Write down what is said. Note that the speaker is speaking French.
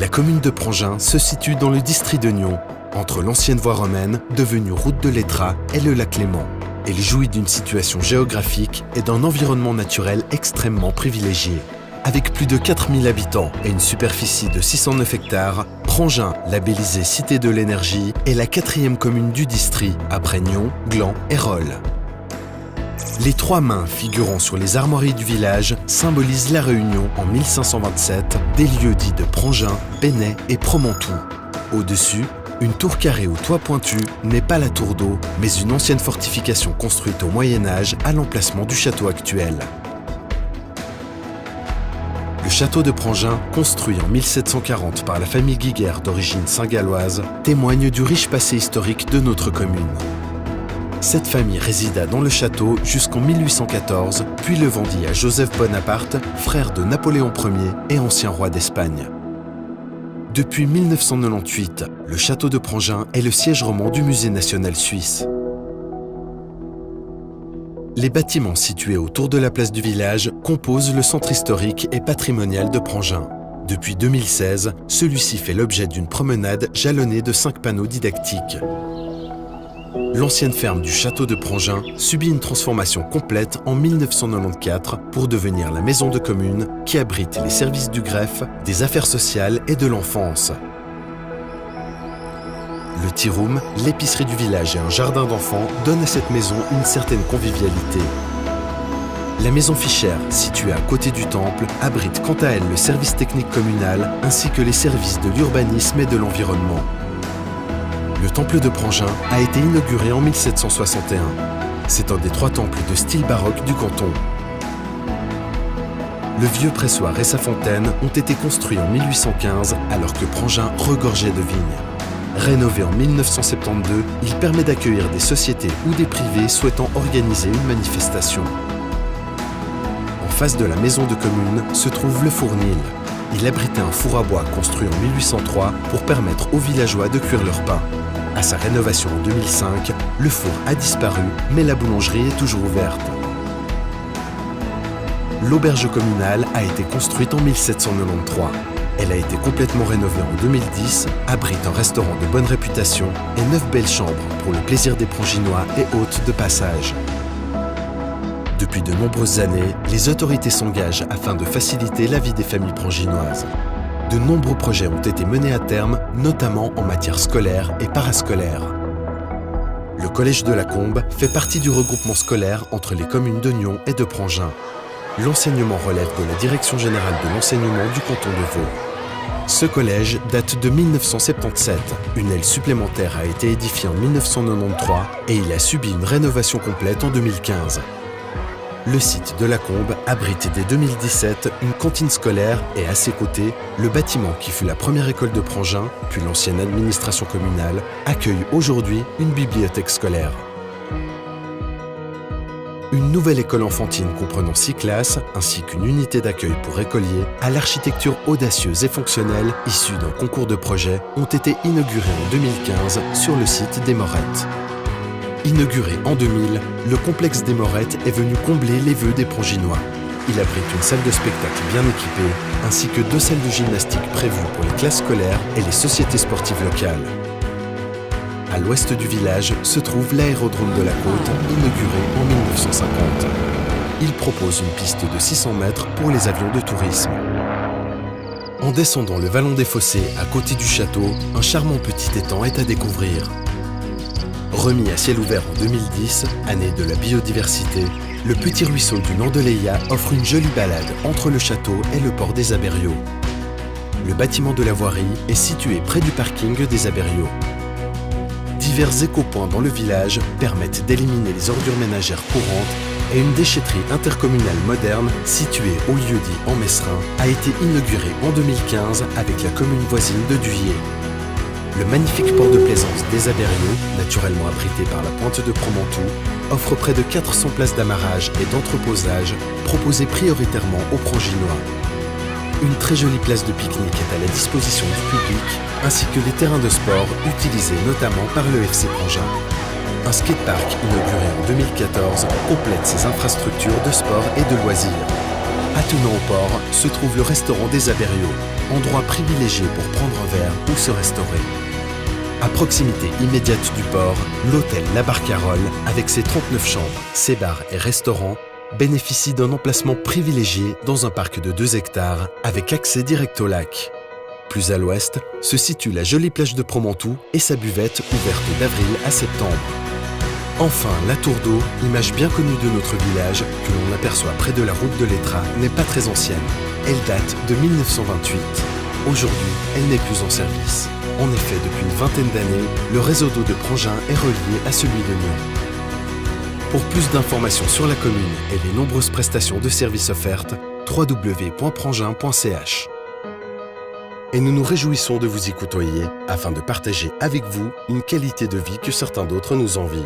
La commune de Prangin se situe dans le district de Nyon, entre l'ancienne voie romaine, devenue route de l'Étrat, et le lac Léman. Elle jouit d'une situation géographique et d'un environnement naturel extrêmement privilégié. Avec plus de 4000 habitants et une superficie de 609 hectares, Prangin, labellisée Cité de l'énergie, est la 4e commune du district, après Nyon, Gland et Rolle. Les 3 mains figurant sur les armoiries du village symbolisent la réunion en 1527 des lieux dits de Prangin, Bennet et Promontou. Au-dessus, une tour carrée au toit pointu n'est pas la tour d'eau, mais une ancienne fortification construite au Moyen-Âge à l'emplacement du château actuel. Le château de Prangin, construit en 1740 par la famille Guiguer d'origine saint-galloise, témoigne du riche passé historique de notre commune. Cette famille résida dans le château jusqu'en 1814, puis le vendit à Joseph Bonaparte, frère de Napoléon Ier et ancien roi d'Espagne. Depuis 1998, le château de Prangin est le siège roman du Musée national suisse. Les bâtiments situés autour de la place du village composent le centre historique et patrimonial de Prangin. Depuis 2016, celui-ci fait l'objet d'une promenade jalonnée de 5 panneaux didactiques. L'ancienne ferme du château de Prangin subit une transformation complète en 1994 pour devenir la maison de commune qui abrite les services du greffe, des affaires sociales et de l'enfance. Le tea room, l'épicerie du village et un jardin d'enfants donnent à cette maison une certaine convivialité. La maison Fischer, située à côté du temple, abrite quant à elle le service technique communal ainsi que les services de l'urbanisme et de l'environnement. Le temple de Prangin a été inauguré en 1761. C'est un des 3 temples de style baroque du canton. Le vieux pressoir et sa fontaine ont été construits en 1815 alors que Prangin regorgeait de vignes. Rénové en 1972, il permet d'accueillir des sociétés ou des privés souhaitant organiser une manifestation. En face de la maison de commune se trouve le Fournil. Il abritait un four à bois construit en 1803 pour permettre aux villageois de cuire leur pain. À sa rénovation en 2005, le four a disparu, mais la boulangerie est toujours ouverte. L'auberge communale a été construite en 1793. Elle a été complètement rénovée en 2010, abrite un restaurant de bonne réputation et 9 belles chambres pour le plaisir des Pranginois et hôtes de passage. Depuis de nombreuses années, les autorités s'engagent afin de faciliter la vie des familles pranginoises. De nombreux projets ont été menés à terme, notamment en matière scolaire et parascolaire. Le collège de la Combe fait partie du regroupement scolaire entre les communes de Nyon et de Prangin. L'enseignement relève de la Direction générale de l'enseignement du canton de Vaud. Ce collège date de 1977. Une aile supplémentaire a été édifiée en 1993 et il a subi une rénovation complète en 2015. Le site de la Combe abrite dès 2017 une cantine scolaire et à ses côtés, le bâtiment qui fut la première école de Prangin, puis l'ancienne administration communale, accueille aujourd'hui une bibliothèque scolaire. Une nouvelle école enfantine comprenant 6 classes, ainsi qu'une unité d'accueil pour écoliers, à l'architecture audacieuse et fonctionnelle, issue d'un concours de projet, ont été inaugurées en 2015 sur le site des Morettes. Inauguré en 2000, le complexe des Morettes est venu combler les vœux des Pranginois. Il abrite une salle de spectacle bien équipée, ainsi que 2 salles de gymnastique prévues pour les classes scolaires et les sociétés sportives locales. À l'ouest du village se trouve l'aérodrome de la Côte, inauguré en 1950. Il propose une piste de 600 mètres pour les avions de tourisme. En descendant le vallon des Fossés, à côté du château, un charmant petit étang est à découvrir. Remis à ciel ouvert en 2010, année de la biodiversité, le petit ruisseau du Nandeleia offre une jolie balade entre le château et le port des Abériaux. Le bâtiment de la voirie est situé près du parking des Abériaux. Divers écopoints dans le village permettent d'éliminer les ordures ménagères courantes et une déchetterie intercommunale moderne située au lieu-dit en Messerin a été inaugurée en 2015 avec la commune voisine de Duyé. Le magnifique port de plaisance des Abériaux, naturellement abrité par la pointe de Promontou, offre près de 400 places d'amarrage et d'entreposage proposées prioritairement aux Pranginois. Une très jolie place de pique-nique est à la disposition du public, ainsi que les terrains de sport utilisés notamment par le FC Prangin. Un skatepark inauguré en 2014 complète ses infrastructures de sport et de loisirs. Attenant au port se trouve le restaurant des Abériaux, endroit privilégié pour prendre un verre ou se restaurer. À proximité immédiate du port, l'hôtel La Barcarolle, avec ses 39 chambres, ses bars et restaurants, bénéficie d'un emplacement privilégié dans un parc de 2 hectares avec accès direct au lac. Plus à l'ouest se situe la jolie plage de Promentou et sa buvette ouverte d'avril à septembre. Enfin, la tour d'eau, image bien connue de notre village que l'on aperçoit près de la route de l'Étrat, n'est pas très ancienne. Elle date de 1928. Aujourd'hui, elle n'est plus en service. En effet, depuis une vingtaine d'années, le réseau d'eau de Prangin est relié à celui de Nyon. Pour plus d'informations sur la commune et les nombreuses prestations de services offertes, www.prangin.ch. Et nous nous réjouissons de vous y côtoyer afin de partager avec vous une qualité de vie que certains d'autres nous envient.